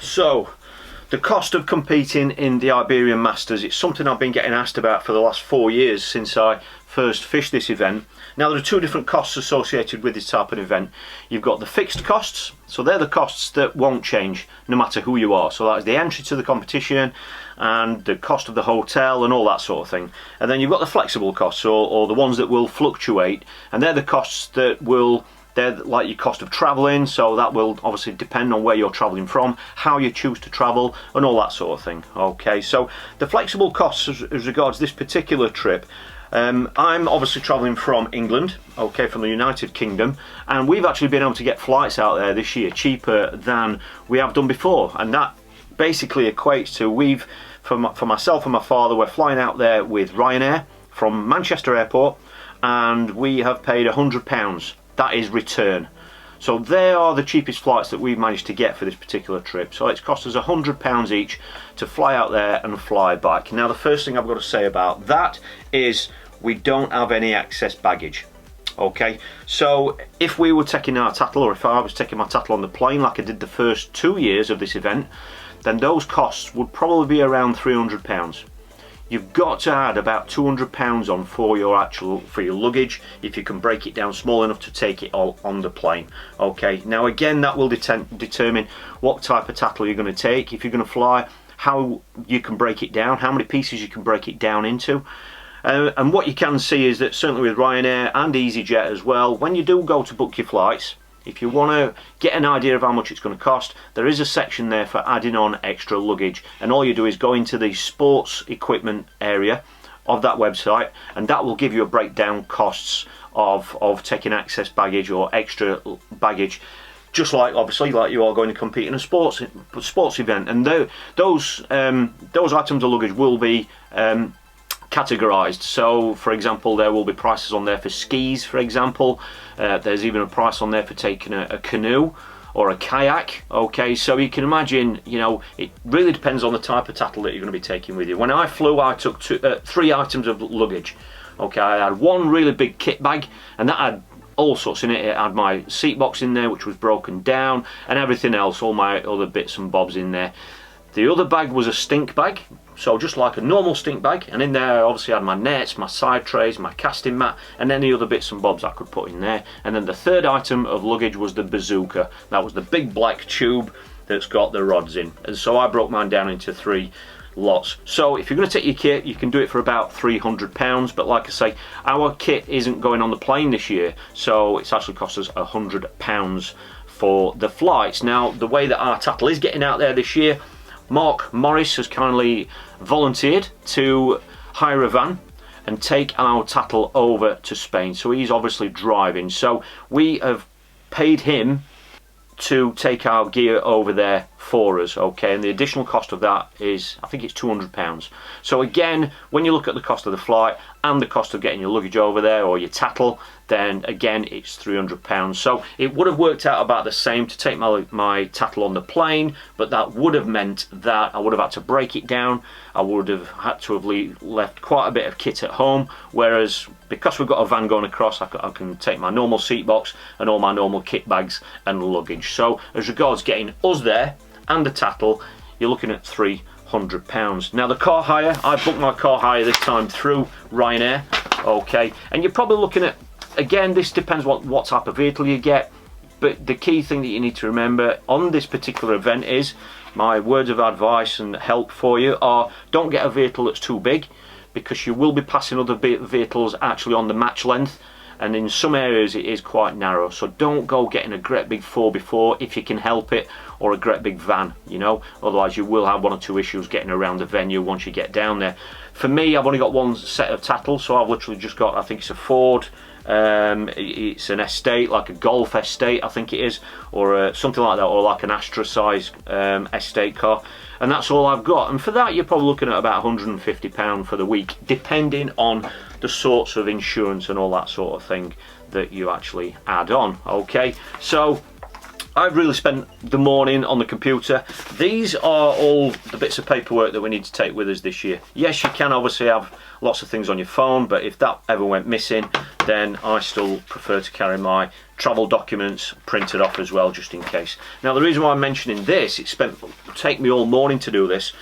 So, the cost of competing in the Iberian Masters, it's something I've been getting asked about for the last 4 years since I first fished this event. Now, there are two different costs associated with this type of event. You've got the fixed costs, so they're the costs that won't change no matter who you are. So that is the entry to the competition and the cost of the hotel and all that sort of thing. And then you've got the flexible costs, or the ones that will fluctuate, and they're the costs that will, they're like your cost of travelling, so that will obviously depend on where you're travelling from, how you choose to travel, and all that sort of thing. Okay, so the flexible costs as regards this particular trip, I'm obviously travelling from England, okay, from the United Kingdom, and we've actually been able to get flights out there this year cheaper than we have done before, and that basically equates to for myself and my father, we're flying out there with Ryanair from Manchester Airport, and we have paid £100. That is return. So they are the cheapest flights that we've managed to get for this particular trip. So it's cost us £100 each to fly out there and fly back. Now, the first thing I've got to say about that is we don't have any excess baggage. Okay, so if we were taking our tattle, or if I was taking my tattle on the plane like I did the first 2 years of this event, then those costs would probably be around £300. You've got to add about £200 on for your luggage, if you can break it down small enough to take it all on the plane. Okay, now again, that will determine what type of tattle you're going to take. If you're going to fly, how you can break it down, how many pieces you can break it down into. And what you can see is that certainly with Ryanair and EasyJet as well, when you do go to book your flights, if you want to get an idea of how much it's going to cost, there is a section there for adding on extra luggage, and all you do is go into the sports equipment area of that website, and that will give you a breakdown costs of taking excess baggage or extra baggage, just like obviously like you are going to compete in a sports event. And those items of luggage will be categorized. So for example, there will be prices on there for skis, for example. There's even a price on there for taking a canoe or a kayak. Okay, so you can imagine, you know, it really depends on the type of tattle that you're going to be taking with you. When I flew, I took 3 items of luggage. Okay, I had one really big kit bag, and that had all sorts in it. It had my seat box in there, which was broken down, and everything else, all my other bits and bobs in there. The other bag was a stink bag, so just like a normal stink bag, and in there I obviously had my nets, my side trays, my casting mat, and any other bits and bobs I could put in there. And then the third item of luggage was the bazooka. That was the big black tube that's got the rods in, and so I broke mine down into 3 lots. So if you're going to take your kit, you can do it for about £300, but like I say, our kit isn't going on the plane this year, so it's actually cost us £100 for the flights. Now, the way that our tattle is getting out there this year, Mark Morris has kindly volunteered to hire a van and take our tattle over to Spain. So he's obviously driving. So we have paid him to take our gear over there for us, okay, and the additional cost of that is, I think it's £200. So again, when you look at the cost of the flight and the cost of getting your luggage over there or your tattle, then again it's £300. So it would have worked out about the same to take my tattle on the plane, but that would have meant that I would have had to break it down. I would have had to have left quite a bit of kit at home, whereas because we've got a van going across, I can take my normal seat box and all my normal kit bags and luggage. So as regards getting us there and the tattle, you're looking at £300. Now the car hire, I booked my car hire this time through Ryanair, okay, and you're probably looking at, again, this depends what type of vehicle you get, but the key thing that you need to remember on this particular event is, my words of advice and help for you are, don't get a vehicle that's too big, because you will be passing other vehicles actually on the match length, and in some areas it is quite narrow. So don't go getting a great big 4x4 if you can help it, or a great big van, you know, otherwise you will have 1 or 2 issues getting around the venue once you get down there. For me, I've only got 1 set of tattle, so I've literally just got, I think it's a Ford, it's an estate, like a Golf estate I think it is, or something like that, or like an Astra size estate car, and that's all I've got. And for that you're probably looking at about £150 for the week, depending on the sorts of insurance and all that sort of thing that you actually add on. Okay, so I've really spent the morning on the computer. These are all the bits of paperwork that we need to take with us this year. Yes, you can obviously have lots of things on your phone, but if that ever went missing, then I still prefer to carry my travel documents printed off as well, just in case. Now, the reason why I'm mentioning this, it take me all morning to do this.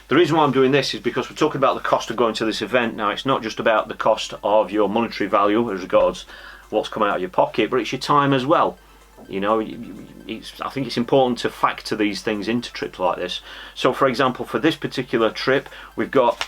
The reason why I'm doing this is because we're talking about the cost of going to this event. Now, it's not just about the cost of your monetary value as regards what's coming out of your pocket, but it's your time as well. You know, I think it's important to factor these things into trips like this. So, for example, for this particular trip, we've got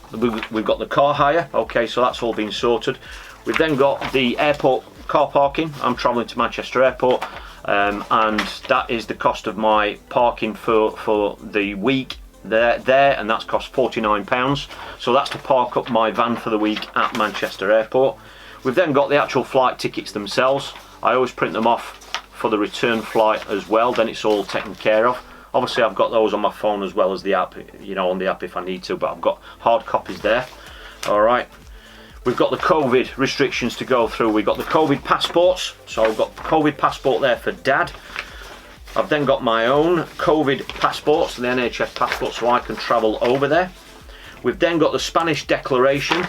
the car hire. Okay, so that's all been sorted. We've then got the airport car parking. I'm travelling to Manchester Airport, and that is the cost of my parking for the week there, and that's cost £49. So that's to park up my van for the week at Manchester Airport. We've then got the actual flight tickets themselves. I always print them off for the return flight as well, then it's all taken care of. Obviously I've got those on my phone as well as the app, you know, on the app if I need to, but I've got hard copies there. Alright, we've got the COVID restrictions to go through. We've got the COVID passports, so I've got the COVID passport there for Dad. I've then got my own COVID passports, the NHS passport, so I can travel over there. We've then got the Spanish declaration,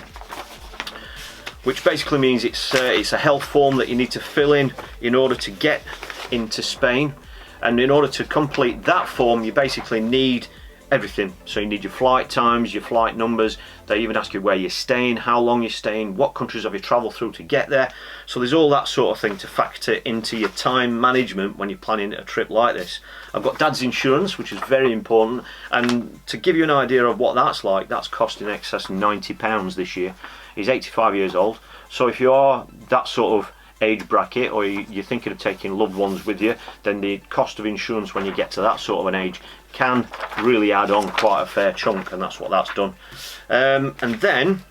which basically means it's a health form that you need to fill in order to get into Spain. And in order to complete that form, you basically need everything. So you need your flight times, your flight numbers. They even ask you where you're staying, how long you're staying, what countries have you travelled through to get there. So there's all that sort of thing to factor into your time management when you're planning a trip like this. I've got Dad's insurance, which is very important, and to give you an idea of what that's like, that's cost in excess of £90 this year. He's 85 years old, so if you are that sort of age bracket, or you're thinking of taking loved ones with you, then the cost of insurance when you get to that sort of an age can really add on quite a fair chunk, and that's what that's done. And then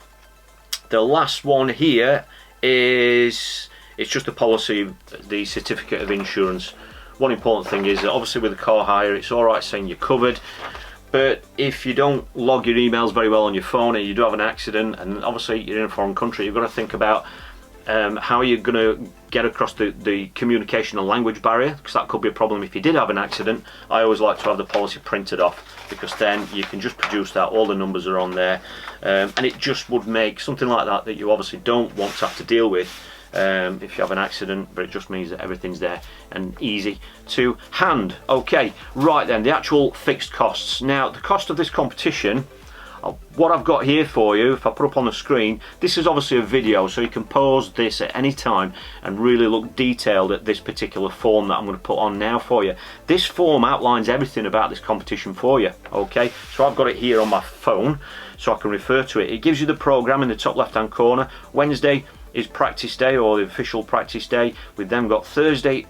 the last one here is, it's just a policy, the certificate of insurance. One important thing is that obviously with the car hire, it's alright saying you're covered, but if you don't log your emails very well on your phone and you do have an accident, and obviously you're in a foreign country, you've got to think about how you're going to get across the communication and language barrier, because that could be a problem if you did have an accident. I always like to have the policy printed off, because then you can just produce that, all the numbers are on there, and it just would make something like that you obviously don't want to have to deal with if you have an accident, but it just means that everything's there and easy to hand. Okay, right then, the actual fixed costs. Now, the cost of this competition, what I've got here for you, if I put up on the screen, this is obviously a video, so you can pause this at any time and really look detailed at this particular form that I'm going to put on now for you. This form outlines everything about this competition for you, okay? So I've got it here on my phone, so I can refer to it. It gives you the programme in the top left hand corner. Wednesday is practice day, or the official practice day. We've then got Thursday,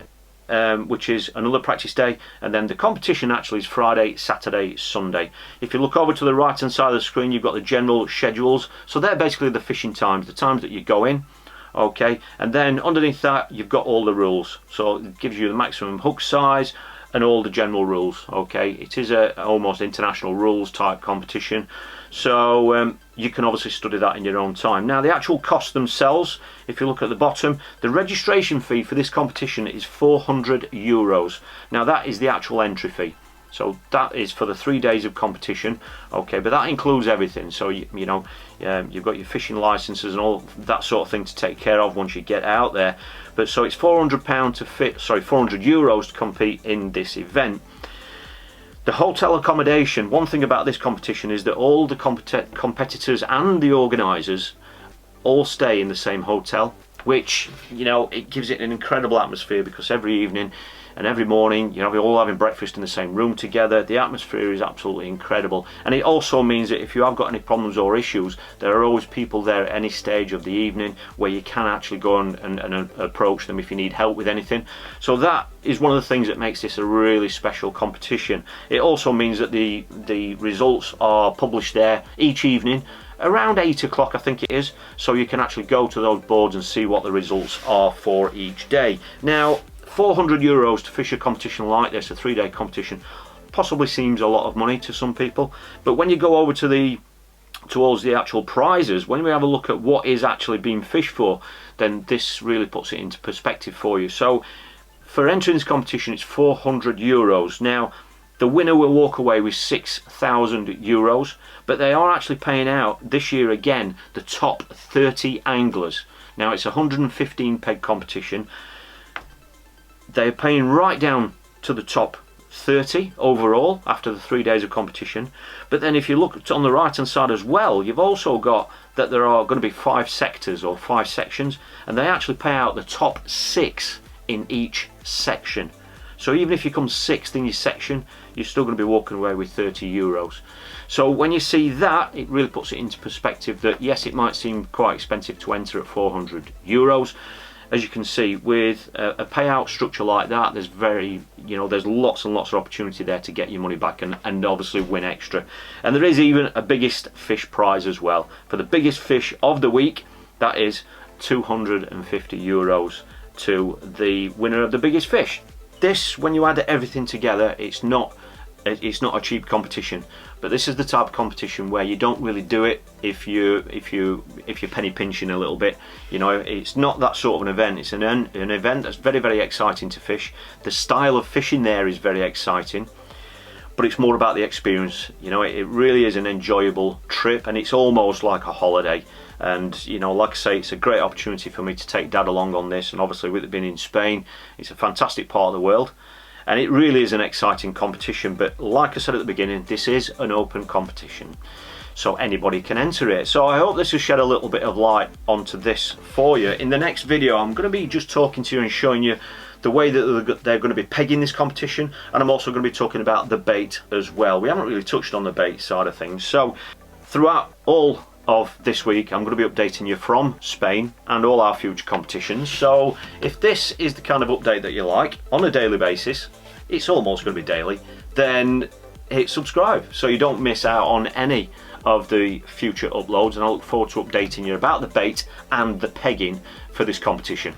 which is another practice day, and then the competition actually is Friday, Saturday, Sunday. If you look over to the right hand side of the screen, you've got the general schedules, so they're basically the fishing times, the times that you go in, okay, and then underneath that you've got all the rules, so it gives you the maximum hook size and all the general rules. Okay, it is a almost international rules type competition, so you can obviously study that in your own time. Now, the actual costs themselves, if you look at the bottom, the registration fee for this competition is €400. Now, that is the actual entry fee. So that is for the 3 days of competition, okay, but that includes everything. So you know, you've got your fishing licenses and all that sort of thing to take care of once you get out there. But so it's £400 to fit, sorry, €400 to compete in this event. The hotel accommodation, one thing about this competition is that all the competitors and the organisers all stay in the same hotel, which, you know, it gives it an incredible atmosphere, because every evening and every morning, you know, we're all having breakfast in the same room together. The atmosphere is absolutely incredible, and it also means that if you have got any problems or issues, there are always people there at any stage of the evening where you can actually go and approach them if you need help with anything. So that is one of the things that makes this a really special competition. It also means that the results are published there each evening around 8 o'clock, I think it is, so you can actually go to those boards and see what the results are for each day. Now, €400 to fish a competition like this, a 3-day competition, possibly seems a lot of money to some people, but when you go over to towards the actual prizes, when we have a look at what is actually being fished for, then this really puts it into perspective for you. So for entering this competition, it's €400. Now, the winner will walk away with €6,000, but they are actually paying out this year again the top 30 anglers. Now, it's a 115 peg competition. They're paying right down to the top 30 overall after the 3 days of competition. But then if you look on the right hand side as well, you've also got that there are going to be 5 sectors or 5 sections, and they actually pay out the top 6 in each section. So even if you come 6th in your section, you're still going to be walking away with €30. So when you see that, it really puts it into perspective that yes, it might seem quite expensive to enter at €400. As you can see, with a payout structure like that, there's there's lots and lots of opportunity there to get your money back and obviously win extra. And there is even a biggest fish prize as well. For the biggest fish of the week, that is €250 to the winner of the biggest fish. This, when you add everything together, it's not a cheap competition, but this is the type of competition where you don't really do it if you're penny pinching a little bit. You know, it's not that sort of an event. It's an event that's very, very exciting to fish. The style of fishing there is very exciting, but it's more about the experience. You know, it really is an enjoyable trip, and it's almost like a holiday. And you know, like I say, it's a great opportunity for me to take Dad along on this, and obviously with it being in Spain, it's a fantastic part of the world. And it really is an exciting competition, but like I said at the beginning, this is an open competition, so anybody can enter it. So I hope this has shed a little bit of light onto this for you. In the next video, I'm going to be just talking to you and showing you the way that they're going to be pegging this competition, and I'm also going to be talking about the bait as well. We haven't really touched on the bait side of things. So throughout all of this week, I'm going to be updating you from Spain and all our future competitions. So if this is the kind of update that you like on a daily basis, it's almost going to be daily, then hit subscribe so you don't miss out on any of the future uploads, and I look forward to updating you about the bait and the pegging for this competition.